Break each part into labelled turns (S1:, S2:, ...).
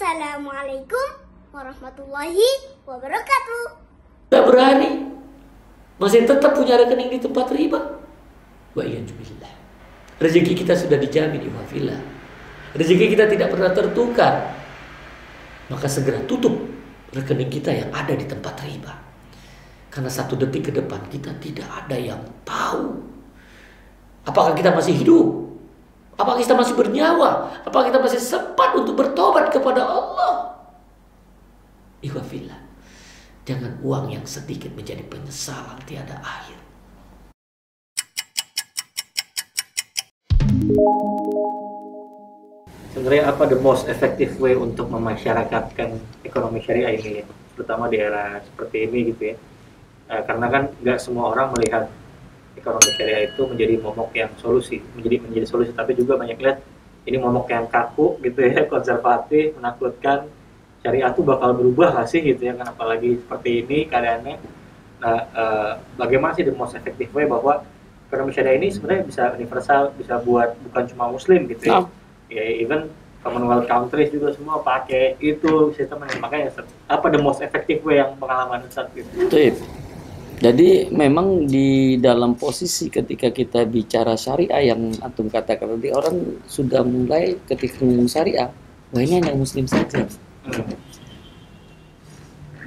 S1: Assalamualaikum warahmatullahi wabarakatuh.
S2: Tidak berani, masih tetap punya rekening di tempat riba. Wa iyyazubillah. Rezeki kita sudah dijamin, ihwafillah. Rezeki kita tidak pernah tertukar. Maka segera tutup rekening kita yang ada di tempat riba. Karena 1 detik ke depan kita tidak ada yang tahu. Apakah kita masih hidup? Apakah kita masih bernyawa? Apakah kita masih sempat untuk bertobat kepada Allah? Ihwafillah. Jangan uang yang sedikit menjadi penyesalan tiada akhir.
S3: Sebenarnya apa the most effective way untuk memasyarakatkan ekonomi syariah ini, terutama di era seperti ini gitu ya? Karena kan nggak semua orang melihat ekonomi syariah itu menjadi momok yang menjadi solusi, tapi juga banyak lihat ini momok yang kaku gitu ya, konservatif, menakutkan. Syariah itu bakal berubah nggak sih gitu ya kan, apalagi seperti ini keadaannya. Nah, bagaimana sih the most effective way bahwa ekonomi syariah ini sebenarnya bisa universal, bisa buat bukan cuma muslim gitu ya, ya even Commonwealth countries juga semua pakai itu sistemnya. Makanya apa the most effective way yang pengalaman Ustaz gitu?
S2: Jadi memang di dalam posisi ketika kita bicara syariah yang antum katakan tadi, orang sudah mulai ketika ngomong syariah, wah ini hanya muslim saja.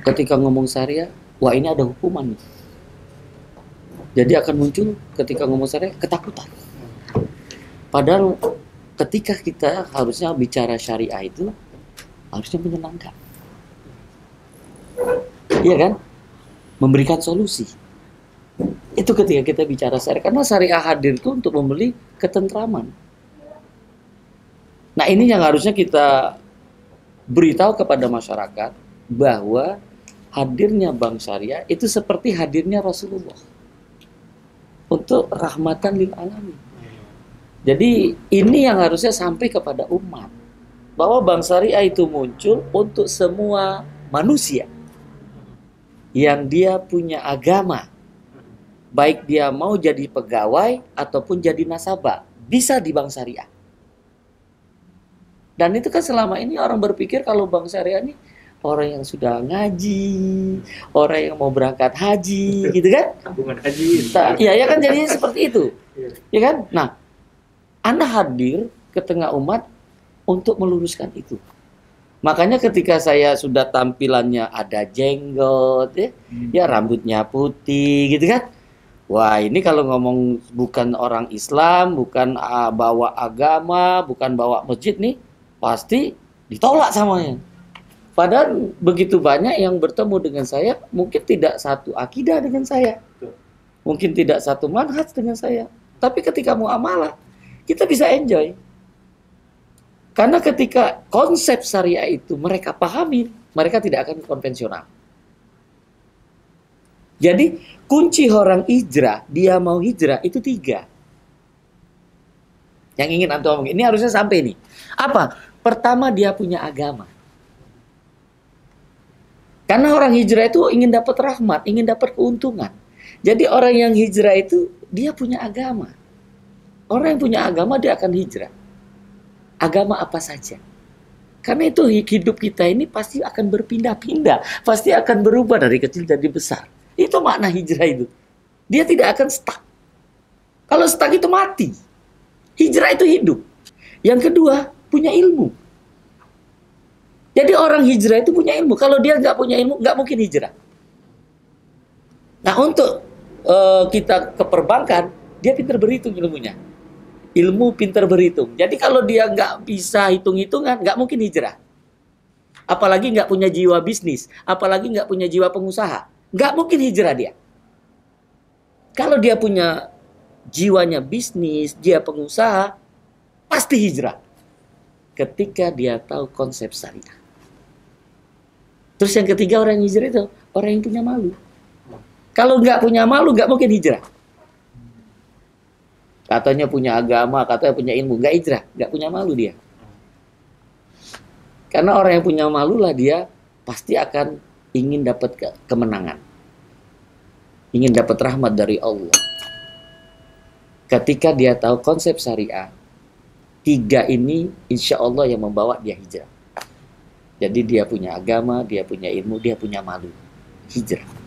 S2: Ketika ngomong syariah, wah ini ada hukuman. Jadi akan muncul ketika ngomong syariah ketakutan. Padahal ketika kita harusnya bicara syariah itu harusnya menyenangkan. Iya kan? Memberikan solusi. Itu ketika kita bicara syariah. Karena syariah hadir itu untuk memberi ketentraman. Nah ini yang harusnya kita beritahu kepada masyarakat, bahwa hadirnya bank syariah itu seperti hadirnya Rasulullah untuk rahmatan lil alamin. Jadi ini yang harusnya sampai kepada umat, bahwa bank syariah itu muncul untuk semua manusia yang dia punya agama, baik dia mau jadi pegawai ataupun jadi nasabah, bisa di bank syariah. Dan itu kan selama ini orang berpikir kalau bank syariah ini orang yang sudah ngaji, orang yang mau berangkat haji, gitu kan?
S3: Tabungan haji.
S2: Iya ya kan, jadinya seperti itu, ya kan? Nah, Anda hadir ke tengah umat untuk meluruskan itu. Makanya ketika saya sudah tampilannya ada jenggot, ya rambutnya putih, gitu kan? Wah ini kalau ngomong bukan orang Islam, bukan bawa agama, bukan bawa masjid nih, pasti ditolak samanya. Padahal begitu banyak yang bertemu dengan saya, mungkin tidak satu akidah dengan saya, mungkin tidak satu manhaj dengan saya. Tapi ketika muamalah, kita bisa enjoy. Karena ketika konsep syariah itu mereka pahami, mereka tidak akan konvensional. Jadi kunci orang hijrah, dia mau hijrah itu 3. Yang ingin antum omongin, ini harusnya sampai nih. Apa? Pertama, dia punya agama. Karena orang hijrah itu ingin dapat rahmat, ingin dapat keuntungan. Jadi orang yang hijrah itu dia punya agama. Orang yang punya agama dia akan hijrah. Agama apa saja. Karena itu hidup kita ini pasti akan berpindah-pindah, pasti akan berubah dari kecil jadi besar. Itu makna hijrah itu. Dia tidak akan stuck. Kalau stuck itu mati. Hijrah itu hidup. Yang kedua, punya ilmu. Jadi orang hijrah itu punya ilmu. Kalau dia nggak punya ilmu, nggak mungkin hijrah. Nah untuk kita ke perbankan, dia pintar berhitung ilmunya. Ilmu pintar berhitung. Jadi kalau dia nggak bisa hitung-hitungan, nggak mungkin hijrah. Apalagi nggak punya jiwa bisnis, apalagi nggak punya jiwa pengusaha, nggak mungkin hijrah dia. Kalau dia punya jiwanya bisnis, dia pengusaha, pasti hijrah. Ketika dia tahu konsep syariah. Terus yang ketiga orang yang hijrah itu orang yang punya malu. Kalau nggak punya malu, nggak mungkin hijrah. Katanya punya agama, katanya punya ilmu, nggak hijrah, nggak punya malu dia. Karena orang yang punya malu lah dia pasti akan ingin dapat kemenangan, ingin dapat rahmat dari Allah. Ketika dia tahu konsep syariah, 3 ini insya Allah yang membawa dia hijrah. Jadi dia punya agama, dia punya ilmu, dia punya malu. Hijrah.